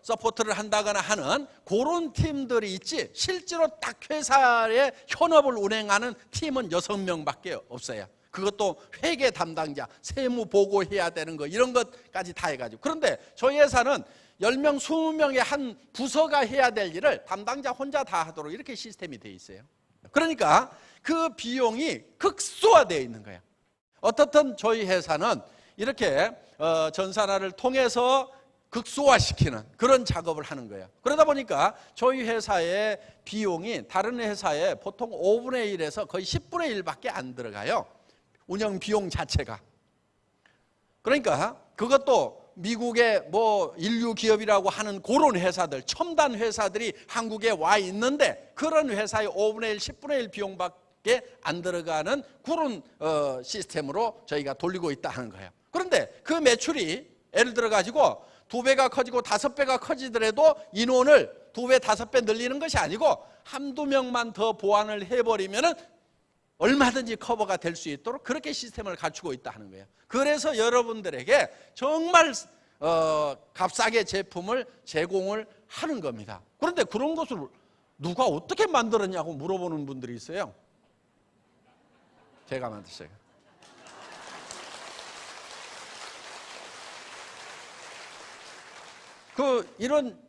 S1: 서포트를 한다거나 하는 그런 팀들이 있지, 실제로 딱 회사의 현업을 운행하는 팀은 6명밖에 없어요. 그것도 회계 담당자, 세무 보고해야 되는 거 이런 것까지 다 해가지고. 그런데 저희 회사는 10명, 20명의 한 부서가 해야 될 일을 담당자 혼자 다 하도록 이렇게 시스템이 되어 있어요. 그러니까 그 비용이 극소화되어 있는 거예요. 어떻든 저희 회사는 이렇게 전산화를 통해서 극소화시키는 그런 작업을 하는 거예요. 그러다 보니까 저희 회사의 비용이 다른 회사에 보통 5분의 1에서 거의 10분의 1밖에 안 들어가요. 운영 비용 자체가. 그러니까 그것도 미국의 뭐 인류 기업이라고 하는 그런 회사들, 첨단 회사들이 한국에 와 있는데 그런 회사의 5분의 1, 10분의 1 비용밖에 안 들어가는 그런 시스템으로 저희가 돌리고 있다 하는 거예요. 그런데 그 매출이 예를 들어 가지고 2배가 커지고 5배가 커지더라도 인원을 2배, 5배 늘리는 것이 아니고 한두 명만 더 보완을 해버리면은 얼마든지 커버가 될 수 있도록 그렇게 시스템을 갖추고 있다 하는 거예요. 그래서 여러분들에게 정말 값싸게 제품을 제공을 하는 겁니다. 그런데 그런 것을 누가 어떻게 만들었냐고 물어보는 분들이 있어요. 제가 만들었어요. 이런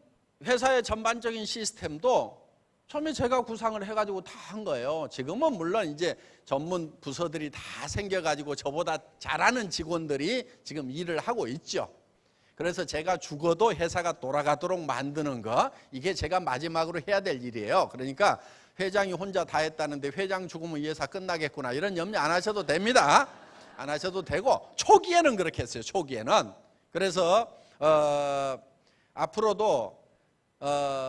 S1: 회사의 전반적인 시스템도 처음에 제가 구상을 해가지고 다 한 거예요. 지금은 물론 이제 전문 부서들이 다 생겨가지고 저보다 잘하는 직원들이 지금 일을 하고 있죠. 그래서 제가 죽어도 회사가 돌아가도록 만드는 거, 이게 제가 마지막으로 해야 될 일이에요. 그러니까 회장이 혼자 다 했다는데 회장 죽으면 이 회사 끝나겠구나 이런 염려 안 하셔도 됩니다. 안 하셔도 되고, 초기에는 그렇게 했어요. 초기에는. 그래서 앞으로도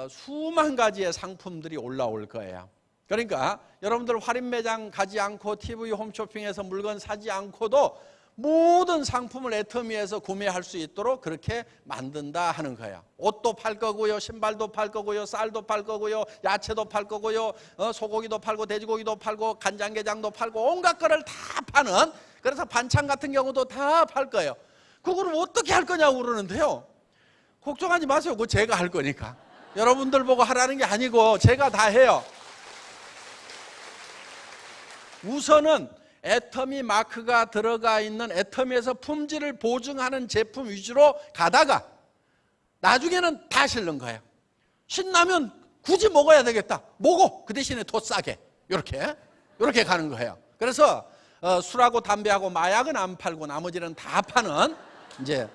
S1: 수만 가지의 상품들이 올라올 거예요. 그러니까 여러분들 할인 매장 가지 않고 TV 홈쇼핑에서 물건 사지 않고도 모든 상품을 애터미에서 구매할 수 있도록 그렇게 만든다 하는 거예요. 옷도 팔 거고요, 신발도 팔 거고요, 쌀도 팔 거고요, 야채도 팔 거고요, 소고기도 팔고 돼지고기도 팔고 간장게장도 팔고 온갖 거를 다 파는, 그래서 반찬 같은 경우도 다 팔 거예요. 그걸 어떻게 할 거냐고 그러는데요. 걱정하지 마세요. 그거 제가 할 거니까. 여러분들 보고 하라는 게 아니고 제가 다 해요. 우선은 애터미 마크가 들어가 있는 애터미에서 품질을 보증하는 제품 위주로 가다가 나중에는 다 실는 거예요. 신라면 굳이 먹어야 되겠다. 먹어. 그 대신에 더 싸게. 이렇게 가는 거예요. 그래서 술하고 담배하고 마약은 안 팔고 나머지는 다 파는 이제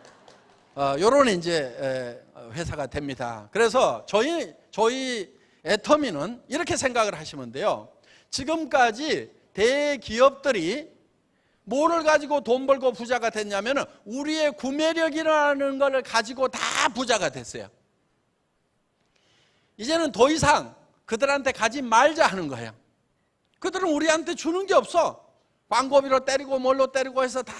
S1: 요런 이제 회사가 됩니다. 그래서 저희 애터미는 이렇게 생각을 하시면 돼요. 지금까지 대기업들이 뭐를 가지고 돈 벌고 부자가 됐냐면 우리의 구매력이라는 걸 가지고 다 부자가 됐어요. 이제는 더 이상 그들한테 가지 말자 하는 거예요. 그들은 우리한테 주는 게 없어. 광고비로 때리고 뭘로 때리고 해서 다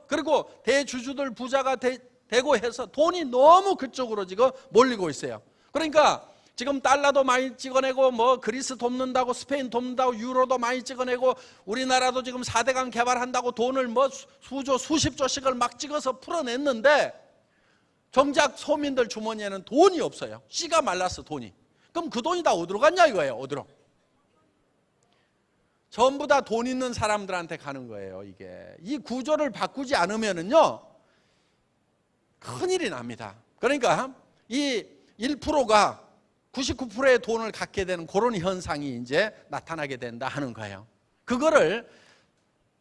S1: 그리고 대주주들 부자가 되고 해서 돈이 너무 그쪽으로 지금 몰리고 있어요. 그러니까 지금 달러도 많이 찍어내고 뭐 그리스 돕는다고 스페인 돕는다고 유로도 많이 찍어내고 우리나라도 지금 4대강 개발한다고 돈을 뭐 수조 수십조씩을 막 찍어서 풀어냈는데 정작 서민들 주머니에는 돈이 없어요. 씨가 말랐어 돈이. 그럼 그 돈이 다 어디로 갔냐 이거예요. 어디로? 전부 다 돈 있는 사람들한테 가는 거예요. 이게 이 구조를 바꾸지 않으면은요 큰일이 납니다. 그러니까 이 1%가 99%의 돈을 갖게 되는 그런 현상이 이제 나타나게 된다 하는 거예요. 그거를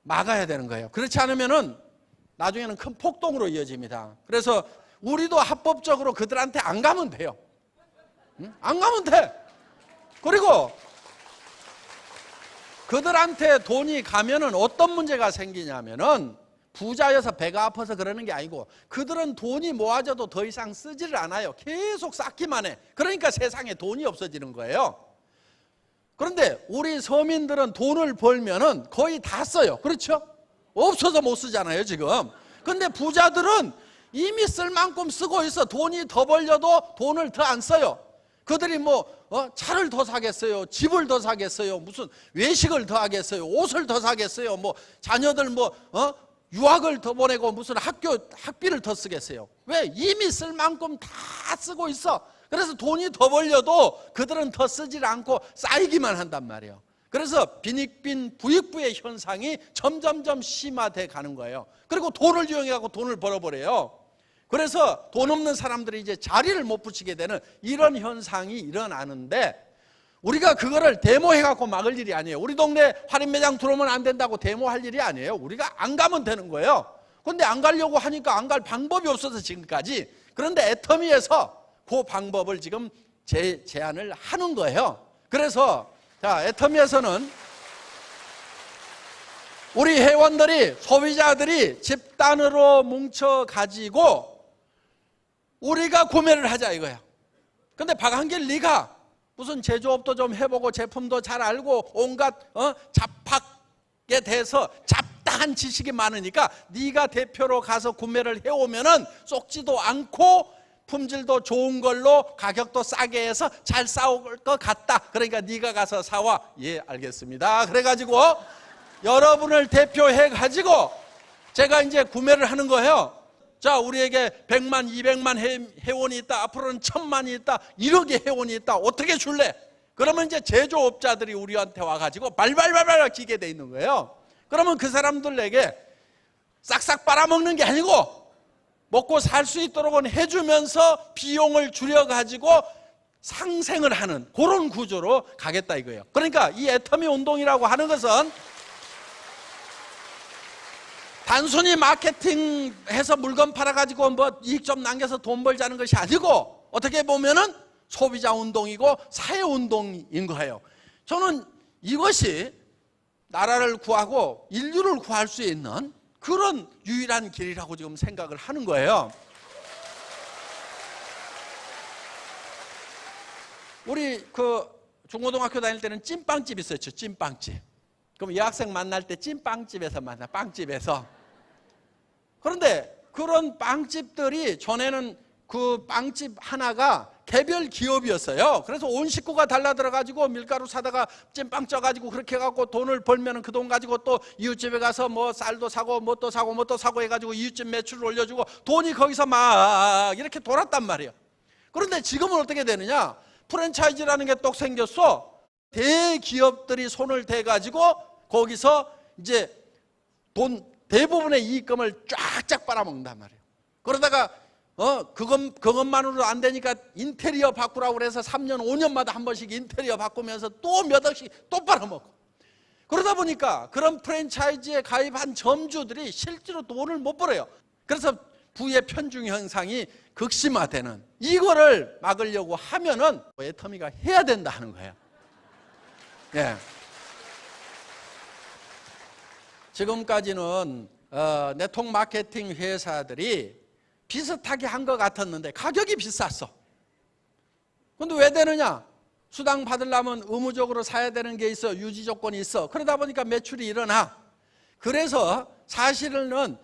S1: 막아야 되는 거예요. 그렇지 않으면은 나중에는 큰 폭동으로 이어집니다. 그래서 우리도 합법적으로 그들한테 안 가면 돼요. 응? 안 가면 돼. 그리고 그들한테 돈이 가면은 어떤 문제가 생기냐면은 부자여서 배가 아파서 그러는 게 아니고 그들은 돈이 모아져도 더 이상 쓰지를 않아요. 계속 쌓기만 해. 그러니까 세상에 돈이 없어지는 거예요. 그런데 우리 서민들은 돈을 벌면은 거의 다 써요. 그렇죠? 없어서 못 쓰잖아요 지금. 근데 부자들은 이미 쓸 만큼 쓰고 있어. 돈이 더 벌려도 돈을 더 안 써요. 그들이 차를 더 사겠어요, 집을 더 사겠어요, 무슨 외식을 더 하겠어요, 옷을 더 사겠어요, 자녀들 유학을 더 보내고 무슨 학비를 더 쓰겠어요. 왜? 이미 쓸 만큼 다 쓰고 있어. 그래서 돈이 더 벌려도 그들은 더 쓰질 않고 쌓이기만 한단 말이에요. 그래서 빈익빈 부익부의 현상이 점점점 심화돼 가는 거예요. 그리고 돈을 이용해 갖고 돈을 벌어버려요. 그래서 돈 없는 사람들이 이제 자리를 못 붙이게 되는 이런 현상이 일어나는데 우리가 그거를 데모해 갖고 막을 일이 아니에요. 우리 동네 할인 매장 들어오면 안 된다고 데모할 일이 아니에요. 우리가 안 가면 되는 거예요. 그런데 안 가려고 하니까 안 갈 방법이 없어서 지금까지. 그런데 애터미에서 그 방법을 지금 제안을 하는 거예요. 그래서 애터미에서는 우리 회원들이 소비자들이 집단으로 뭉쳐 가지고 우리가 구매를 하자 이거야. 근데 박한길 네가 무슨 제조업도 좀 해보고 제품도 잘 알고 온갖 잡학에 대해서 잡다한 지식이 많으니까 네가 대표로 가서 구매를 해오면은 쏙지도 않고 품질도 좋은 걸로 가격도 싸게 해서 잘 싸울 것 같다. 그러니까 네가 가서 사와. 예, 알겠습니다. 그래가지고 여러분을 대표해가지고 제가 이제 구매를 하는 거예요. 자, 우리에게 100만, 200만 회원이 있다. 앞으로는 1000만이 있다. 1억의 회원이 있다. 어떻게 줄래? 그러면 이제 제조업자들이 우리한테 와가지고 발발발발 기게 돼 있는 거예요. 그러면 그 사람들에게 싹싹 빨아먹는 게 아니고 먹고 살 수 있도록 해주면서 비용을 줄여가지고 상생을 하는 그런 구조로 가겠다 이거예요. 그러니까 이 애터미 운동이라고 하는 것은 단순히 마케팅해서 물건 팔아가지고 이익 좀 남겨서 돈 벌자는 것이 아니고 어떻게 보면은 소비자 운동이고 사회 운동인 거예요. 저는 이것이 나라를 구하고 인류를 구할 수 있는 그런 유일한 길이라고 지금 생각을 하는 거예요. 우리 중고등학교 다닐 때는 찐빵집 있었죠. 찐빵집. 그럼 여학생 만날 때 찐빵집에서 만나. 빵집에서. 그런데 그런 빵집들이 전에는 그 빵집 하나가 개별 기업이었어요. 그래서 온 식구가 달라들어가지고 밀가루 사다가 찐빵 쪄가지고 그렇게 해갖고 돈을 벌면 그 돈 가지고 또 이웃집에 가서 쌀도 사고 뭣도 사고 뭣도 사고 해가지고 이웃집 매출을 올려주고 돈이 거기서 막 이렇게 돌았단 말이에요. 그런데 지금은 어떻게 되느냐? 프랜차이즈라는 게 똑 생겼어. 대기업들이 손을 대가지고 거기서 이제 대부분의 이익금을 쫙쫙 빨아먹는단 말이에요. 그러다가 그것만으로도 안 되니까 인테리어 바꾸라고 그래서 3년 5년마다 한 번씩 인테리어 바꾸면서 또 몇 억씩 또 빨아먹고. 그러다 보니까 그런 프랜차이즈에 가입한 점주들이 실제로 돈을 못 벌어요. 그래서 부의 편중 현상이 극심화되는, 이거를 막으려고 하면은 애터미가 해야 된다 하는 거예요. 예. 지금까지는 네트워크 마케팅 회사들이 비슷하게 한 것 같았는데 가격이 비쌌어. 근데 왜 되느냐? 수당 받으려면 의무적으로 사야 되는 게 있어. 유지 조건이 있어. 그러다 보니까 매출이 일어나. 그래서 사실은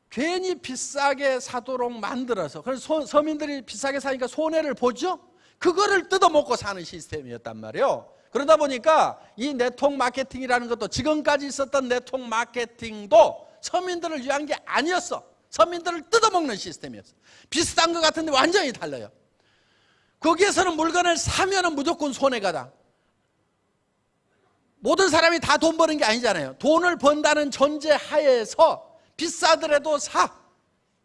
S1: 괜히 비싸게 사도록 만들어서, 그래서 서민들이 비싸게 사니까 손해를 보죠? 그거를 뜯어먹고 사는 시스템이었단 말이에요. 그러다 보니까 이 네트워크 마케팅이라는 것도, 지금까지 있었던 네트워크 마케팅도 서민들을 위한 게 아니었어. 서민들을 뜯어먹는 시스템이었어. 비슷한 것 같은데 완전히 달라요. 거기에서는 물건을 사면은 무조건 손해가다. 모든 사람이 다 돈 버는 게 아니잖아요. 돈을 번다는 전제 하에서 비싸더라도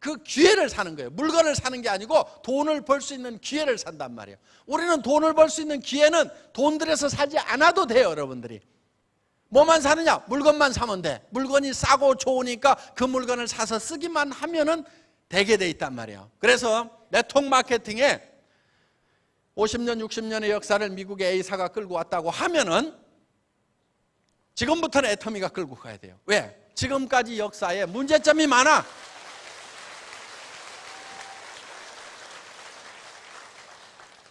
S1: 그 기회를 사는 거예요. 물건을 사는 게 아니고 돈을 벌 수 있는 기회를 산단 말이에요. 우리는 돈을 벌 수 있는 기회는 돈 들여서 사지 않아도 돼요, 여러분들이. 뭐만 사느냐? 물건만 사면 돼. 물건이 싸고 좋으니까 그 물건을 사서 쓰기만 하면은 되게 돼 있단 말이에요. 그래서 네트워크 마케팅에 50년, 60년의 역사를 미국의 A사가 끌고 왔다고 하면은 지금부터는 애터미가 끌고 가야 돼요. 왜? 지금까지 역사에 문제점이 많아.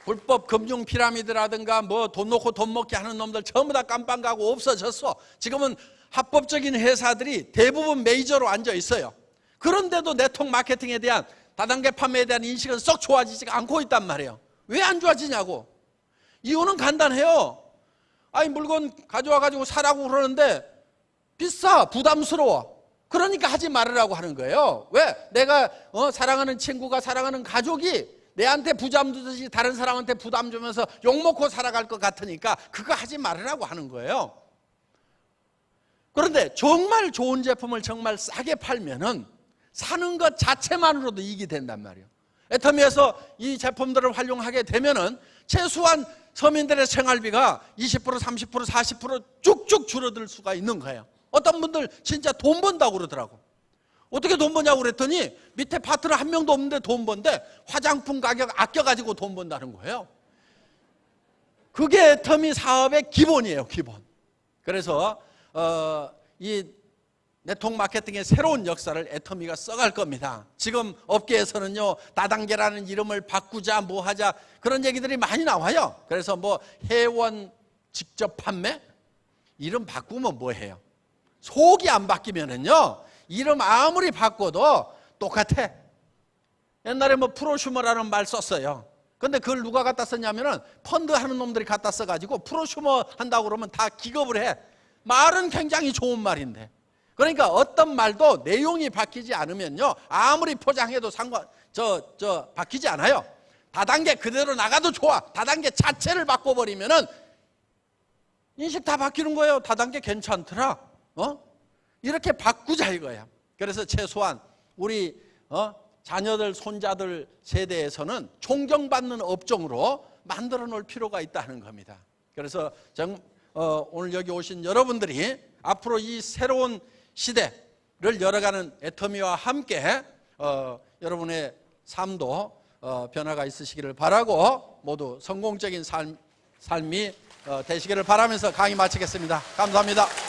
S1: 불법 금융 피라미드라든가 뭐 돈 놓고 돈 먹게 하는 놈들 전부 다 깜빵 가고 없어졌어. 지금은 합법적인 회사들이 대부분 메이저로 앉아 있어요. 그런데도 네트워크 마케팅에 대한 다단계 판매에 대한 인식은 썩 좋아지지가 않고 있단 말이에요. 왜 안 좋아지냐고. 이유는 간단해요. 아니 물건 가져와 가지고 사라고 그러는데 비싸, 부담스러워. 그러니까 하지 말으라고 하는 거예요. 왜? 내가 사랑하는 친구가, 사랑하는 가족이 내한테 부담 주듯이 다른 사람한테 부담 주면서 욕먹고 살아갈 것 같으니까 그거 하지 말으라고 하는 거예요. 그런데 정말 좋은 제품을 정말 싸게 팔면은 사는 것 자체만으로도 이익이 된단 말이에요. 애터미에서 이 제품들을 활용하게 되면은 최소한 서민들의 생활비가 20%, 30%, 40% 쭉쭉 줄어들 수가 있는 거예요. 어떤 분들 진짜 돈 번다고 그러더라고. 어떻게 돈 버냐고 그랬더니 밑에 파트너 한 명도 없는데 돈 번데 화장품 가격 아껴가지고 돈 번다는 거예요. 그게 애터미 사업의 기본이에요, 기본. 그래서 이 네트워크 마케팅의 새로운 역사를 애터미가 써갈 겁니다. 지금 업계에서는요, 다단계라는 이름을 바꾸자, 뭐 하자, 그런 얘기들이 많이 나와요. 그래서 뭐 회원 직접 판매? 이름 바꾸면 뭐 해요? 속이 안 바뀌면은요, 이름 아무리 바꿔도 똑같아. 옛날에 뭐 프로슈머라는 말 썼어요. 근데 그걸 누가 갖다 썼냐면은 펀드 하는 놈들이 갖다 써가지고 프로슈머 한다고 그러면 다 기겁을 해. 말은 굉장히 좋은 말인데. 그러니까 어떤 말도 내용이 바뀌지 않으면요, 아무리 포장해도 바뀌지 않아요. 다단계 그대로 나가도 좋아. 다단계 자체를 바꿔버리면은 인식 다 바뀌는 거예요. 다단계 괜찮더라. 이렇게 바꾸자 이거야. 그래서 최소한 우리 자녀들, 손자들 세대에서는 존경받는 업종으로 만들어 놓을 필요가 있다는 겁니다. 그래서 오늘 여기 오신 여러분들이 앞으로 이 새로운 시대를 열어가는 애터미와 함께 여러분의 삶도 변화가 있으시기를 바라고 모두 성공적인 삶이 되시기를 바라면서 강의 마치겠습니다. 감사합니다.